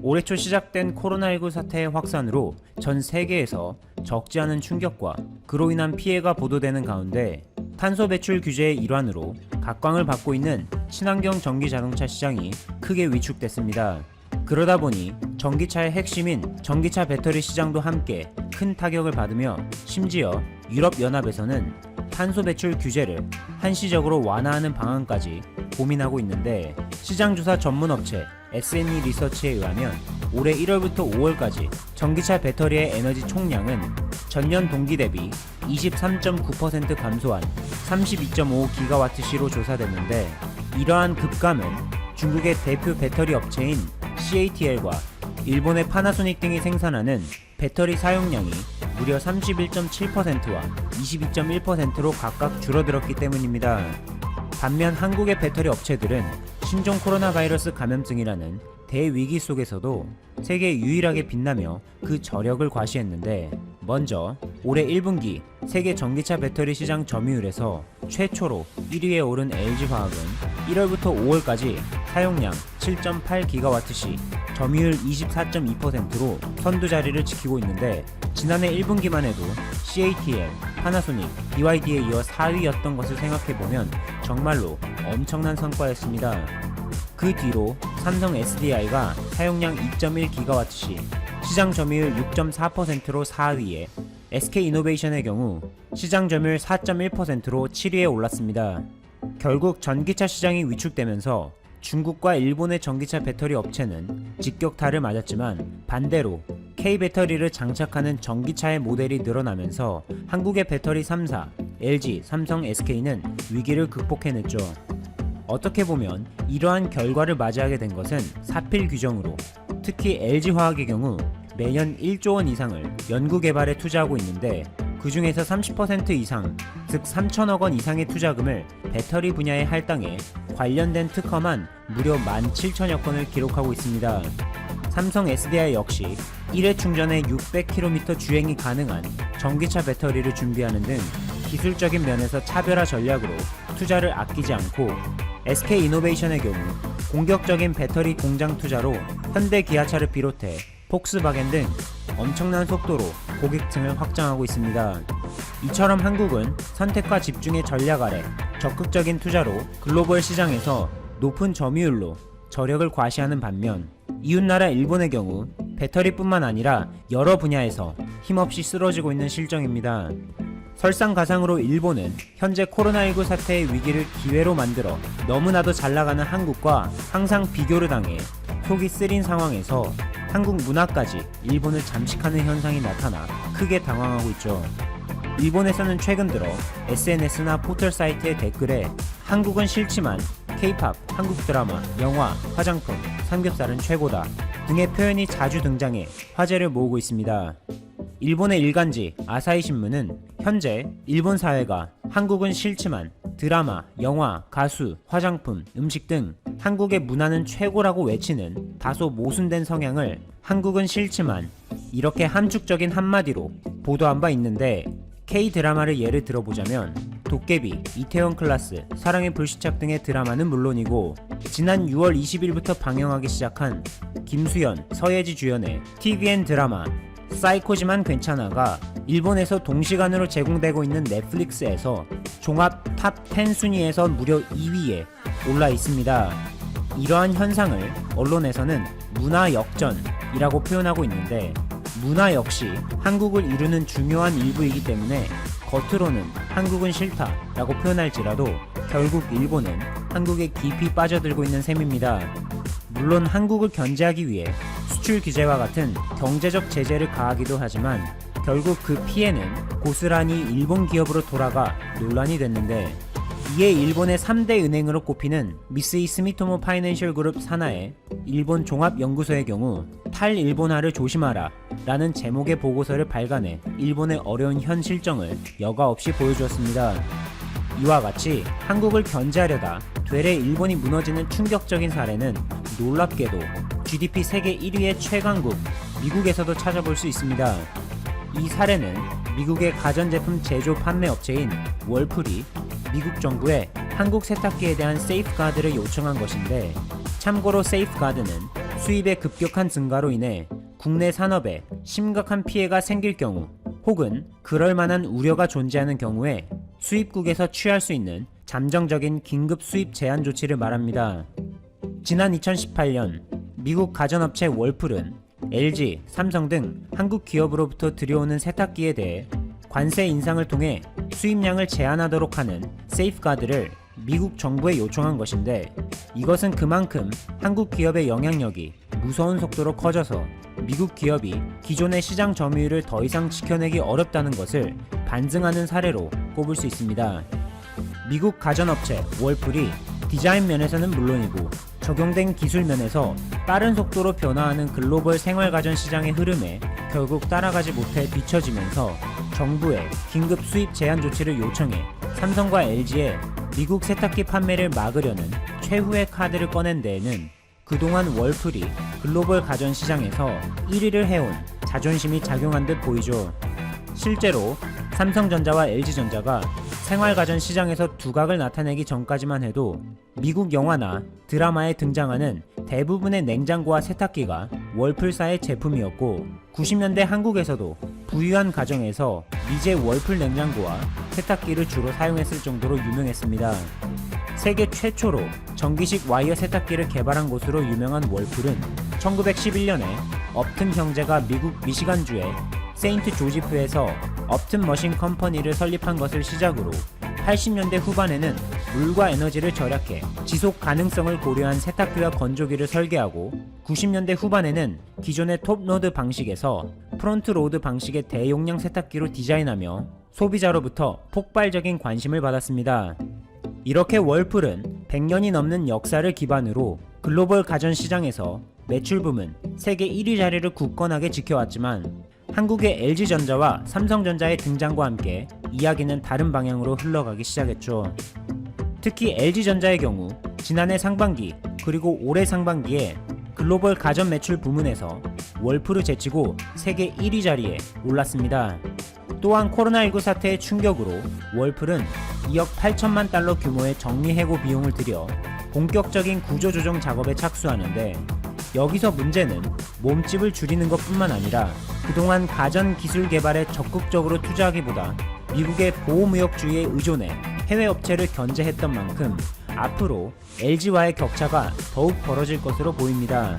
올해 초 시작된 코로나19 사태의 확산으로 전 세계에서 적지 않은 충격과 그로 인한 피해가 보도되는 가운데 탄소 배출 규제의 일환으로 각광을 받고 있는 친환경 전기 자동차 시장이 크게 위축됐습니다. 그러다 보니 전기차의 핵심인 전기차 배터리 시장도 함께 큰 타격을 받으며 심지어 유럽연합에서는 탄소 배출 규제를 한시적으로 완화하는 방안까지 고민하고 있는데, 시장조사 전문업체 S&E 리서치에 의하면 올해 1월부터 5월까지 전기차 배터리의 에너지 총량은 전년 동기 대비 23.9% 감소한 32.5GWh로 조사됐는데, 이러한 급감은 중국의 대표 배터리 업체인 CATL과 일본의 파나소닉 등이 생산하는 배터리 사용량이 무려 31.7%와 22.1%로 각각 줄어들었기 때문입니다. 반면 한국의 배터리 업체들은 신종 코로나 바이러스 감염증이라는 대위기 속에서도 세계 유일하게 빛나며 그 저력을 과시했는데, 먼저 올해 1분기 세계 전기차 배터리 시장 점유율에서 최초로 1위에 오른 LG화학은 1월부터 5월까지 사용량 7.8GWh, 점유율 24.2%로 선두 자리를 지키고 있는데, 지난해 1분기만 해도 CATL, 파나소닉, BYD에 이어 4위였던 것을 생각해보면 정말로 엄청난 성과였습니다. 그 뒤로 삼성 SDI가 사용량 2.1GWh, 시장 점유율 6.4%로 4위에, SK이노베이션의 경우 시장 점유율 4.1%로 7위에 올랐습니다. 결국 전기차 시장이 위축되면서 중국과 일본의 전기차 배터리 업체는 직격탄을 맞았지만, 반대로 K배터리를 장착하는 전기차의 모델이 늘어나면서 한국의 배터리 3사 LG, 삼성, SK는 위기를 극복해냈죠. 어떻게 보면 이러한 결과를 맞이하게 된 것은 사필 규정으로, 특히 LG화학의 경우 매년 1조 원 이상을 연구개발에 투자하고 있는데, 그 중에서 30% 이상, 즉 3천억 원 이상의 투자금을 배터리 분야에 할당해 관련된 특허만 무려 17,000여 건을 기록하고 있습니다. 삼성 SDI 역시 1회 충전에 600km 주행이 가능한 전기차 배터리를 준비하는 등 기술적인 면에서 차별화 전략으로 투자를 아끼지 않고, SK이노베이션의 경우 공격적인 배터리 공장 투자로 현대 기아차를 비롯해 폭스바겐 등 엄청난 속도로 고객층을 확장하고 있습니다. 이처럼 한국은 선택과 집중의 전략 아래 적극적인 투자로 글로벌 시장에서 높은 점유율로 저력을 과시하는 반면, 이웃나라 일본의 경우 배터리뿐만 아니라 여러 분야에서 힘없이 쓰러지고 있는 실정입니다. 설상가상으로 일본은 현재 코로나19 사태의 위기를 기회로 만들어 너무나도 잘나가는 한국과 항상 비교를 당해 속이 쓰린 상황에서 한국 문화까지 일본을 잠식하는 현상이 나타나 크게 당황하고 있죠. 일본에서는 최근 들어 SNS나 포털 사이트의 댓글에 한국은 싫지만 K-팝, 한국 드라마, 영화, 화장품, 삼겹살은 최고다 등의 표현이 자주 등장해 화제를 모으고 있습니다. 일본의 일간지 아사히 신문은 현재 일본 사회가 한국은 싫지만 드라마, 영화, 가수, 화장품, 음식 등 한국의 문화는 최고라고 외치는 다소 모순된 성향을 한국은 싫지만 이렇게 함축적인 한마디로 보도한 바 있는데, K-드라마를 예를 들어보자면 도깨비, 이태원 클라스, 사랑의 불시착 등의 드라마는 물론이고, 지난 6월 20일부터 방영하기 시작한 김수현, 서예지 주연의 TVN 드라마 사이코지만 괜찮아가 일본에서 동시간으로 제공되고 있는 넷플릭스에서 종합 탑 10 순위에서 무려 2위에 올라 있습니다. 이러한 현상을 언론에서는 문화 역전이라고 표현하고 있는데, 문화 역시 한국을 이루는 중요한 일부이기 때문에 겉으로는 한국은 싫다라고 표현할지라도 결국 일본은 한국에 깊이 빠져들고 있는 셈입니다. 물론 한국을 견제하기 위해 수출 규제와 같은 경제적 제재를 가하기도 하지만 결국 그 피해는 고스란히 일본 기업으로 돌아가 논란이 됐는데, 이에 일본의 3대 은행으로 꼽히는 미쓰이 스미토모 파이낸셜 그룹 산하의 일본 종합연구소의 경우 탈일본화를 조심하라 라는 제목의 보고서를 발간해 일본의 어려운 현 실정을 여과 없이 보여주었습니다. 이와 같이 한국을 견제하려다 되레 일본이 무너지는 충격적인 사례는 놀랍게도 GDP 세계 1위의 최강국 미국에서도 찾아볼 수 있습니다. 이 사례는 미국의 가전제품 제조 판매 업체인 월풀이 미국 정부에 한국 세탁기에 대한 세이프가드를 요청한 것인데, 참고로 세이프가드는 수입의 급격한 증가로 인해 국내 산업에 심각한 피해가 생길 경우 혹은 그럴 만한 우려가 존재하는 경우에 수입국에서 취할 수 있는 잠정적인 긴급 수입 제한 조치를 말합니다. 지난 2018년 미국 가전업체 월풀은 LG, 삼성 등 한국 기업으로부터 들여오는 세탁기에 대해 관세 인상을 통해 수입량을 제한하도록 하는 세이프가드를 미국 정부에 요청한 것인데, 이것은 그만큼 한국 기업의 영향력이 무서운 속도로 커져서 미국 기업이 기존의 시장 점유율을 더 이상 지켜내기 어렵다는 것을 반증하는 사례로 꼽을 수 있습니다. 미국 가전업체 월풀이 디자인 면에서는 물론이고 적용된 기술 면에서 빠른 속도로 변화하는 글로벌 생활가전 시장의 흐름에 결국 따라가지 못해 뒤처지면서 정부에 긴급 수입 제한 조치를 요청해 삼성과 LG의 미국 세탁기 판매를 막으려는 최후의 카드를 꺼낸 데에는 그동안 월풀이 글로벌 가전 시장에서 1위를 해온 자존심이 작용한 듯 보이죠. 실제로 삼성전자와 LG전자가 생활가전 시장에서 두각을 나타내기 전까지만 해도 미국 영화나 드라마에 등장하는 대부분의 냉장고와 세탁기가 월풀사의 제품이었고, 90년대 한국에서도 부유한 가정에서 미제 월풀 냉장고와 세탁기를 주로 사용했을 정도로 유명했습니다. 세계 최초로 전기식 와이어 세탁기를 개발한 곳으로 유명한 월풀은 1911년에 업튼 형제가 미국 미시간주의 세인트 조지프에서 업튼 머신 컴퍼니를 설립한 것을 시작으로 80년대 후반에는 물과 에너지를 절약해 지속 가능성을 고려한 세탁기와 건조기를 설계하고, 90년대 후반에는 기존의 톱로드 방식에서 프론트 로드 방식의 대용량 세탁기로 디자인하며 소비자로부터 폭발적인 관심을 받았습니다. 이렇게 월풀은 100년이 넘는 역사를 기반으로 글로벌 가전 시장에서 매출 부문 세계 1위 자리를 굳건하게 지켜왔지만, 한국의 LG전자와 삼성전자의 등장과 함께 이야기는 다른 방향으로 흘러가기 시작했죠. 특히 LG전자의 경우 지난해 상반기 그리고 올해 상반기에 글로벌 가전 매출 부문에서 월풀을 제치고 세계 1위 자리에 올랐습니다. 또한 코로나19 사태의 충격으로 월풀은 2억 8천만 달러 규모의 정리해고 비용을 들여 본격적인 구조조정 작업에 착수하는데, 여기서 문제는 몸집을 줄이는 것뿐만 아니라 그동안 가전 기술 개발에 적극적으로 투자하기보다 미국의 보호무역주의에 의존해 해외 업체를 견제했던 만큼 앞으로 LG와의 격차가 더욱 벌어질 것으로 보입니다.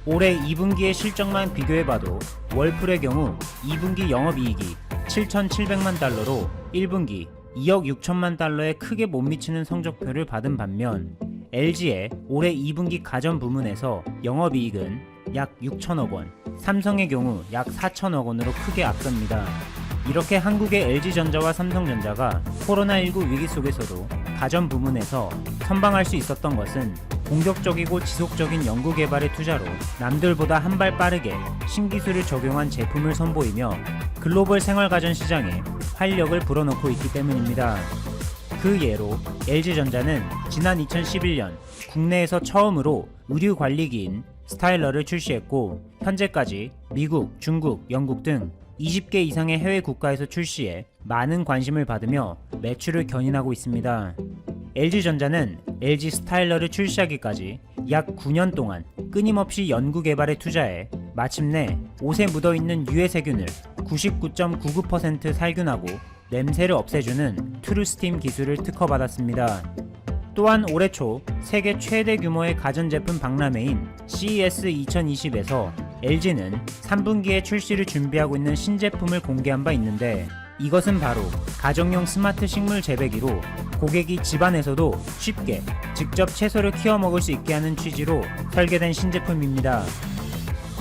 올해 2분기의 실적만 비교해봐도 월풀의 경우 2분기 영업이익이 7,700만 달러로 1분기 2억 6천만 달러에 크게 못 미치는 성적표를 받은 반면, LG의 올해 2분기 가전 부문에서 영업이익은 약 6천억 원, 삼성의 경우 약 4천억 원으로 크게 앞섭니다. 이렇게 한국의 LG전자와 삼성전자가 코로나19 위기 속에서도 가전 부문에서 선방할 수 있었던 것은 공격적이고 지속적인 연구개발의 투자로 남들보다 한 발 빠르게 신기술을 적용한 제품을 선보이며 글로벌 생활가전 시장에 활력을 불어넣고 있기 때문입니다. 그 예로 LG전자는 지난 2011년 국내에서 처음으로 의류관리기인 스타일러를 출시했고, 현재까지 미국, 중국, 영국 등 20개 이상의 해외 국가에서 출시해 많은 관심을 받으며 매출을 견인하고 있습니다. LG전자는 LG 스타일러를 출시하기까지 약 9년 동안 끊임없이 연구개발에 투자해 마침내 옷에 묻어있는 유해세균을 99.99% 살균하고 냄새를 없애주는 트루스팀 기술을 특허받았습니다. 또한 올해 초 세계 최대 규모의 가전제품 박람회인 CES 2020에서 LG는 3분기에 출시를 준비하고 있는 신제품을 공개한 바 있는데, 이것은 바로 가정용 스마트 식물 재배기로 고객이 집안에서도 쉽게 직접 채소를 키워 먹을 수 있게 하는 취지로 설계된 신제품입니다.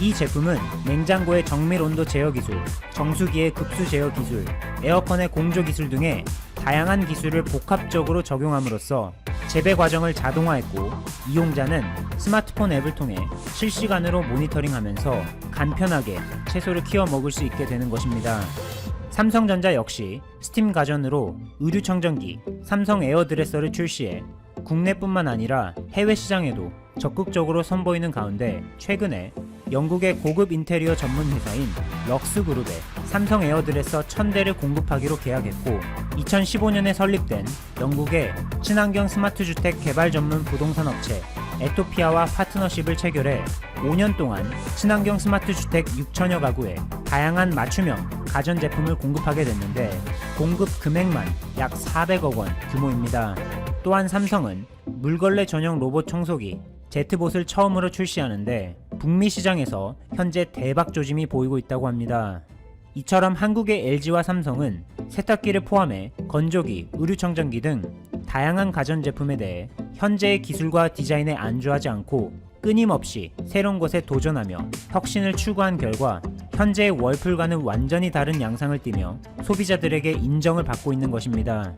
이 제품은 냉장고의 정밀 온도 제어 기술, 정수기의 급수 제어 기술, 에어컨의 공조 기술 등의 다양한 기술을 복합적으로 적용함으로써 재배 과정을 자동화했고, 이용자는 스마트폰 앱을 통해 실시간으로 모니터링하면서 간편하게 채소를 키워 먹을 수 있게 되는 것입니다. 삼성전자 역시 스팀 가전으로 의류청정기 삼성 에어드레서를 출시해 국내뿐만 아니라 해외 시장에도 적극적으로 선보이는 가운데, 최근에 영국의 고급 인테리어 전문 회사인 럭스그룹에 삼성 에어드레서 1000대를 공급하기로 계약했고, 2015년에 설립된 영국의 친환경 스마트 주택 개발 전문 부동산 업체 에토피아와 파트너십을 체결해 5년 동안 친환경 스마트 주택 6천여 가구에 다양한 맞춤형 가전제품을 공급하게 됐는데 공급 금액만 약 400억 원 규모입니다. 또한 삼성은 물걸레 전용 로봇 청소기 제트봇을 처음으로 출시하는데 북미 시장에서 현재 대박 조짐이 보이고 있다고 합니다. 이처럼 한국의 LG와 삼성은 세탁기를 포함해 건조기, 의류청정기 등 다양한 가전제품에 대해 현재의 기술과 디자인에 안주하지 않고 끊임없이 새로운 것에 도전하며 혁신을 추구한 결과 현재의 월풀과는 완전히 다른 양상을 띠며 소비자들에게 인정을 받고 있는 것입니다.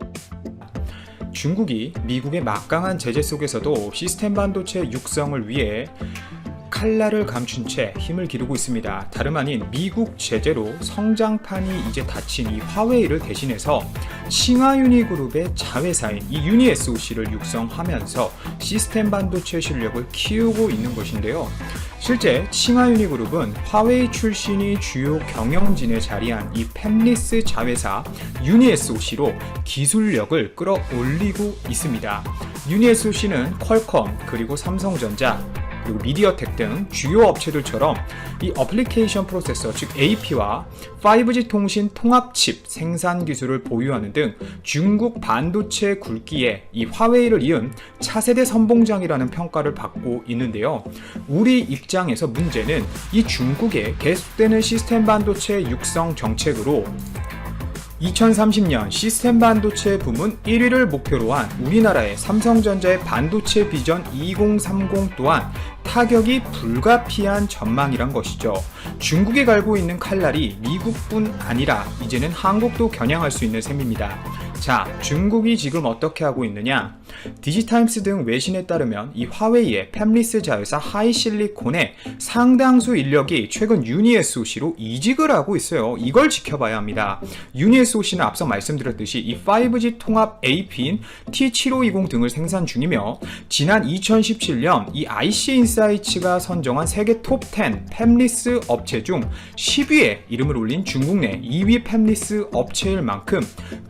중국이 미국의 막강한 제재 속에서도 시스템 반도체 육성을 위해 칼날을 감춘 채 힘을 기르고 있습니다. 다름 아닌 미국 제재로 성장판이 이제 닫힌 이 화웨이를 대신해서 칭화유니그룹의 자회사인 이 유니SOC를 육성하면서 시스템 반도체 실력을 키우고 있는 것인데요. 실제 칭화유니그룹은 화웨이 출신이 주요 경영진에 자리한 이 팹리스 자회사 유니SOC로 기술력을 끌어올리고 있습니다. 유니SOC는 퀄컴 그리고 삼성전자 그리고 미디어텍 등 주요 업체들처럼 이 어플리케이션 프로세서 즉 AP와 5G 통신 통합칩 생산 기술을 보유하는 등 중국 반도체 굴기에 이 화웨이를 이은 차세대 선봉장이라는 평가를 받고 있는데요. 우리 입장에서 문제는 이 중국의 계속되는 시스템 반도체 육성 정책으로 2030년 시스템 반도체 부문 1위를 목표로 한 우리나라의 삼성전자의 반도체 비전 2030 또한 타격이 불가피한 전망이란 것이죠. 중국이 갈고 있는 칼날이 미국뿐 아니라 이제는 한국도 겨냥할 수 있는 셈입니다. 자, 중국이 지금 어떻게 하고 있느냐? 디지타임스 등 외신에 따르면 이 화웨이의 팹리스 자회사 하이실리콘의 상당수 인력이 최근 유니SOC로 이직을 하고 있어요. 이걸 지켜봐야 합니다. 유니SOC는 앞서 말씀드렸듯이 이 5G 통합 AP인 T7520 등을 생산 중이며 지난 2017년 이 IC인사이츠가 선정한 세계 톱10 팹리스 업체 중 10위에 이름을 올린 중국 내 2위 팹리스 업체일 만큼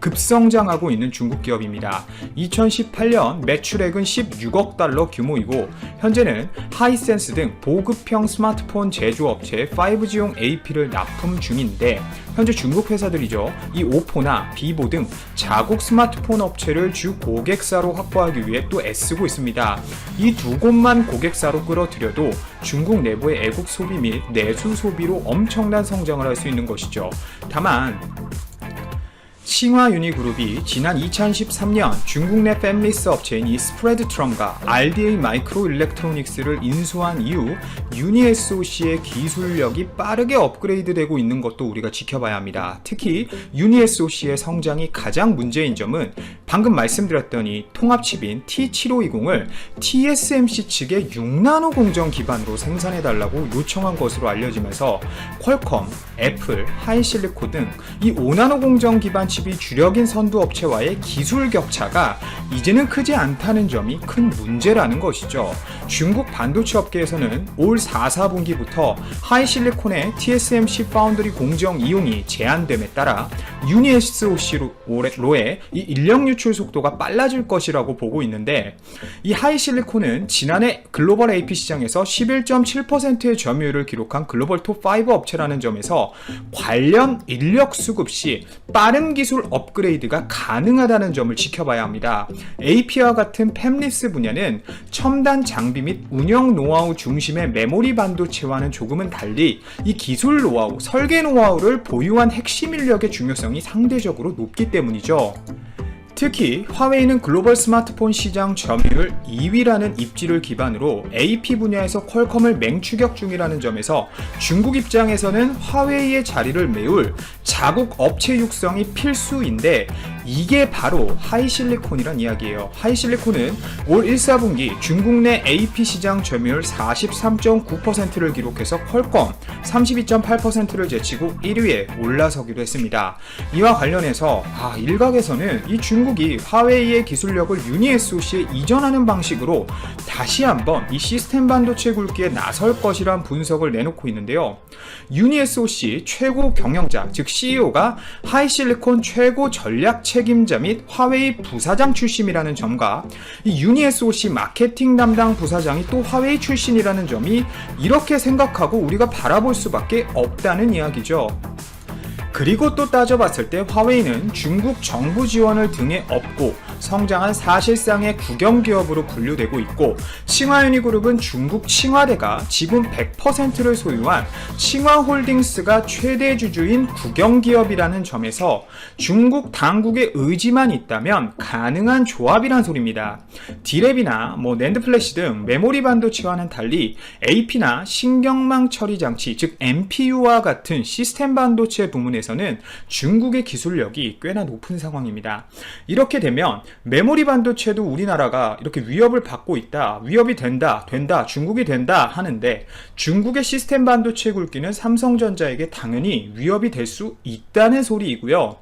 급성장하고 있는 중국 기업입니다. 2018년 매출액은 16억 달러 규모이고 현재는 하이센스 등 보급형 스마트폰 제조업체에 5G용 AP를 납품 중인데 현재 중국 회사들이죠. 이 오포나 비보 등 자국 스마트폰 업체를 주 고객사로 확보하기 위해 또 애쓰고 있습니다. 이 두 곳만 고객사로 끌어들여도 중국 내부의 애국 소비 및 내수 소비로 엄청난 성장을 할 수 있는 것이죠. 다만 칭화유니그룹이 지난 2013년 중국 내 팹리스 업체인 이 스프레드트럼과 RDA 마이크로 일렉트로닉스를 인수한 이후 유니SOC의 기술력이 빠르게 업그레이드되고 있는 것도 우리가 지켜봐야 합니다. 특히 유니SOC의 성장이 가장 문제인 점은 방금 말씀드렸던 이 통합칩인 T7520을 TSMC 측의 6나노 공정 기반으로 생산해달라고 요청한 것으로 알려지면서 퀄컴, 애플, 하이실리콘 등 이 5나노 공정 기반 칩이 주력인 선두업체와의 기술 격차가 이제는 크지 않다는 점이 큰 문제라는 것이죠. 중국 반도체 업계에서는 올 4, 4분기부터 하이실리콘의 TSMC 파운드리 공정 이용이 제한됨에 따라 유니SOC로의 이 인력 유출 속도가 빨라질 것이라고 보고 있는데 이 하이실리콘은 지난해 글로벌 AP 시장에서 11.7%의 점유율을 기록한 글로벌 톱5 업체라는 점에서 관련 인력 수급 시 빠른 기술 업그레이드가 가능하다는 점을 지켜봐야 합니다. AP와 같은 팹리스 분야는 첨단 장비 및 운영 노하우 중심의 메모리 반도체와는 조금은 달리 이 기술 노하우, 설계 노하우를 보유한 핵심 인력의 중요성이 상대적으로 높기 때문이죠. 특히 화웨이는 글로벌 스마트폰 시장 점유율 2위라는 입지를 기반으로 AP 분야에서 퀄컴을 맹추격 중이라는 점에서 중국 입장에서는 화웨이의 자리를 메울 자국 업체 육성이 필수인데 이게 바로 하이실리콘이란 이야기예요. 하이실리콘은 올 1, 4분기 중국 내 AP 시장 점유율 43.9%를 기록해서 퀄컴 32.8%를 제치고 1위에 올라서기도 했습니다. 이와 관련해서 일각에서는 이 중국이 화웨이의 기술력을 유니SOC에 이전하는 방식으로 다시 한번 이 시스템 반도체 굴기에 나설 것이란 분석을 내놓고 있는데요. 유니SOC 최고 경영자 즉 CEO가 하이실리콘 최고 전략체 책임자 및 화웨이 부사장 출신이라는 점과 이 유니 SOC 마케팅 담당 부사장이 또 화웨이 출신이라는 점이 이렇게 생각하고 우리가 바라볼 수밖에 없다는 이야기죠. 그리고 또 따져봤을 때 화웨이는 중국 정부 지원을 등에 업고 성장한 사실상의 국영기업으로 분류되고 있고, 칭화유니그룹은 중국 칭화대가 지분 100%를 소유한 칭화홀딩스가 최대 주주인 국영기업이라는 점에서 중국 당국의 의지만 있다면 가능한 조합이란 소리입니다. D랩이나 낸드플래시 등 메모리 반도체와는 달리 AP나 신경망 처리 장치, 즉 MPU와 같은 시스템 반도체 부문에서는 중국의 기술력이 꽤나 높은 상황입니다. 이렇게 되면 메모리 반도체도 우리나라가 이렇게 위협을 받고 있다, 위협이 된다, 중국이 된다 하는데, 중국의 시스템 반도체 굵기는 삼성전자에게 당연히 위협이 될 수 있다는 소리이고요.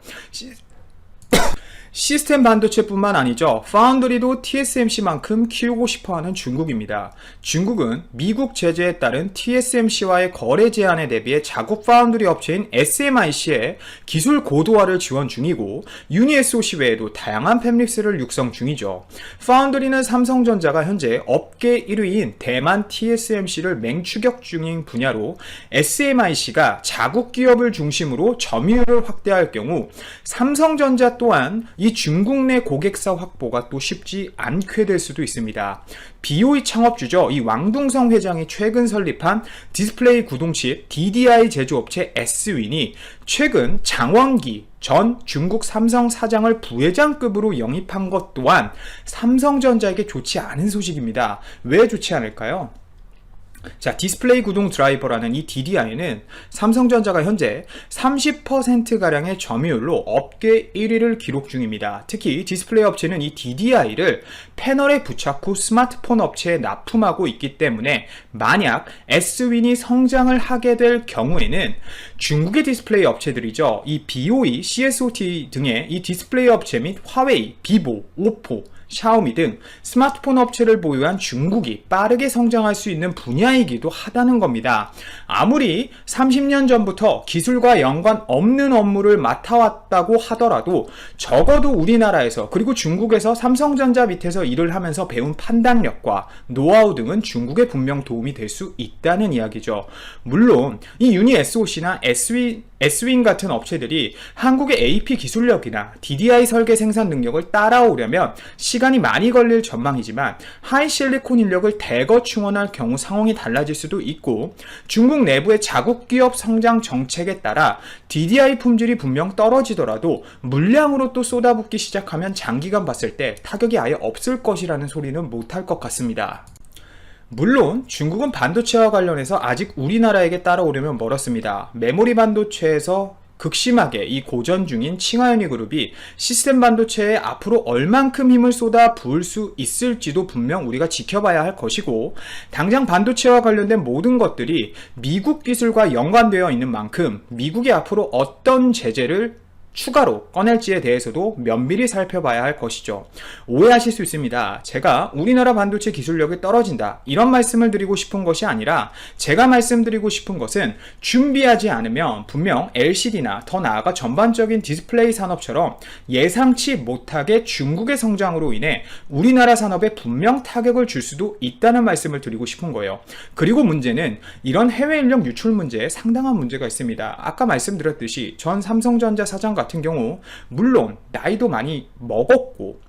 시스템 반도체뿐만 아니죠. 파운드리도 TSMC만큼 키우고 싶어하는 중국입니다. 중국은 미국 제재에 따른 TSMC와의 거래 제한에 대비해 자국 파운드리 업체인 SMIC에 기술 고도화를 지원 중이고, 유니 SOC 외에도 다양한 팹리스를 육성 중이죠. 파운드리는 삼성전자가 현재 업계 1위인 대만 TSMC를 맹추격 중인 분야로 SMIC가 자국 기업을 중심으로 점유율을 확대할 경우 삼성전자 또한 이 중국 내 고객사 확보가 또 쉽지 않게 될 수도 있습니다. BOE 창업주죠. 이 왕둥성 회장이 최근 설립한 디스플레이 구동칩 DDI 제조업체 S윈이 최근 장원기 전 중국 삼성 사장을 부회장급으로 영입한 것 또한 삼성전자에게 좋지 않은 소식입니다. 왜 좋지 않을까요? 자, 디스플레이 구동 드라이버라는 이 DDI는 삼성전자가 현재 30%가량의 점유율로 업계 1위를 기록 중입니다. 특히 디스플레이 업체는 이 DDI를 패널에 부착 후 스마트폰 업체에 납품하고 있기 때문에 만약 S윈이 성장을 하게 될 경우에는 중국의 디스플레이 업체들이죠. 이 BOE, CSOT 등의 이 디스플레이 업체 및 화웨이, 비보, 오포, 샤오미 등 스마트폰 업체를 보유한 중국이 빠르게 성장할 수 있는 분야이기도 하다는 겁니다. 아무리 30년 전부터 기술과 연관 없는 업무를 맡아왔다고 하더라도 적어도 우리나라에서 그리고 중국에서 삼성전자 밑에서 일을 하면서 배운 판단력과 노하우 등은 중국에 분명 도움이 될 수 있다는 이야기죠. 물론 이 유니 SOC나 S윈 같은 업체들이 한국의 AP 기술력이나 DDI 설계 생산 능력을 따라오려면 시간이 많이 걸릴 전망이지만 하이실리콘 인력을 대거 충원할 경우 상황이 달라질 수도 있고, 중국 내부의 자국 기업 성장 정책에 따라 DDI 품질이 분명 떨어지더라도 물량으로 또 쏟아붓기 시작하면 장기간 봤을 때 타격이 아예 없을 것이라는 소리는 못할 것 같습니다. 물론 중국은 반도체와 관련해서 아직 우리나라에게 따라오려면 멀었습니다. 메모리 반도체에서 극심하게 이 고전 중인 칭화유니그룹이 시스템 반도체에 앞으로 얼만큼 힘을 쏟아 부을 수 있을지도 분명 우리가 지켜봐야 할 것이고, 당장 반도체와 관련된 모든 것들이 미국 기술과 연관되어 있는 만큼 미국이 앞으로 어떤 제재를 추가로 꺼낼지에 대해서도 면밀히 살펴봐야 할 것이죠. 오해하실 수 있습니다. 제가 우리나라 반도체 기술력이 떨어진다 이런 말씀을 드리고 싶은 것이 아니라, 제가 말씀드리고 싶은 것은 준비하지 않으면 분명 LCD나 더 나아가 전반적인 디스플레이 산업처럼 예상치 못하게 중국의 성장으로 인해 우리나라 산업에 분명 타격을 줄 수도 있다는 말씀을 드리고 싶은 거예요. 그리고 문제는 이런 해외 인력 유출 문제에 상당한 문제가 있습니다. 아까 말씀드렸듯이 전 삼성전자 사장 같은 경우 물론 나이도 많이 먹었고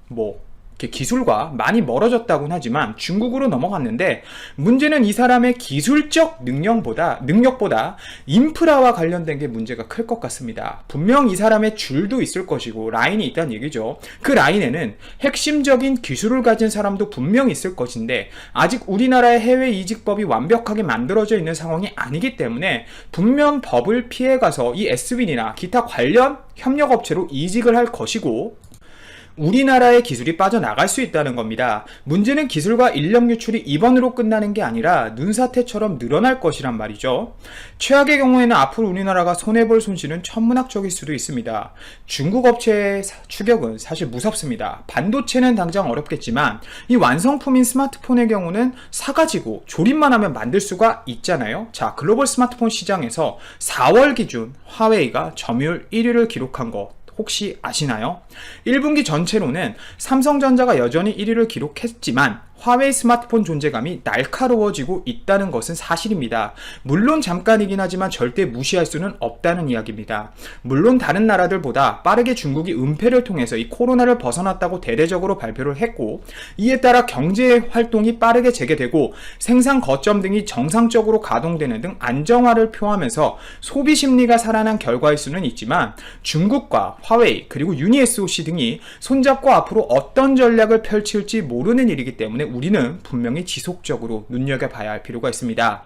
기술과 많이 멀어졌다고는 하지만 중국으로 넘어갔는데, 문제는 이 사람의 기술적 능력보다 인프라와 관련된 게 문제가 클 것 같습니다. 분명 이 사람의 줄도 있을 것이고 라인이 있다는 얘기죠. 그 라인에는 핵심적인 기술을 가진 사람도 분명 있을 것인데 아직 우리나라의 해외 이직법이 완벽하게 만들어져 있는 상황이 아니기 때문에 분명 법을 피해가서 이 S윈이나 기타 관련 협력업체로 이직을 할 것이고, 우리나라의 기술이 빠져나갈 수 있다는 겁니다. 문제는 기술과 인력 유출이 이번으로 끝나는 게 아니라 눈사태처럼 늘어날 것이란 말이죠. 최악의 경우에는 앞으로 우리나라가 손해볼 손실은 천문학적일 수도 있습니다. 중국 업체의 추격은 사실 무섭습니다. 반도체는 당장 어렵겠지만 이 완성품인 스마트폰의 경우는 사가지고 조립만 하면 만들 수가 있잖아요. 자, 글로벌 스마트폰 시장에서 4월 기준 화웨이가 점유율 1위를 기록한 것 혹시 아시나요? 1분기 전체로는 삼성전자가 여전히 1위를 기록했지만 화웨이 스마트폰 존재감이 날카로워지고 있다는 것은 사실입니다. 물론 잠깐이긴 하지만 절대 무시할 수는 없다는 이야기입니다. 물론 다른 나라들보다 빠르게 중국이 은폐를 통해서 이 코로나를 벗어났다고 대대적으로 발표를 했고, 이에 따라 경제 활동이 빠르게 재개되고 생산 거점 등이 정상적으로 가동되는 등 안정화를 표하면서 소비 심리가 살아난 결과일 수는 있지만, 중국과 화웨이 그리고 유니SOC 등이 손잡고 앞으로 어떤 전략을 펼칠지 모르는 일이기 때문에 우리는 분명히 지속적으로 눈여겨봐야 할 필요가 있습니다.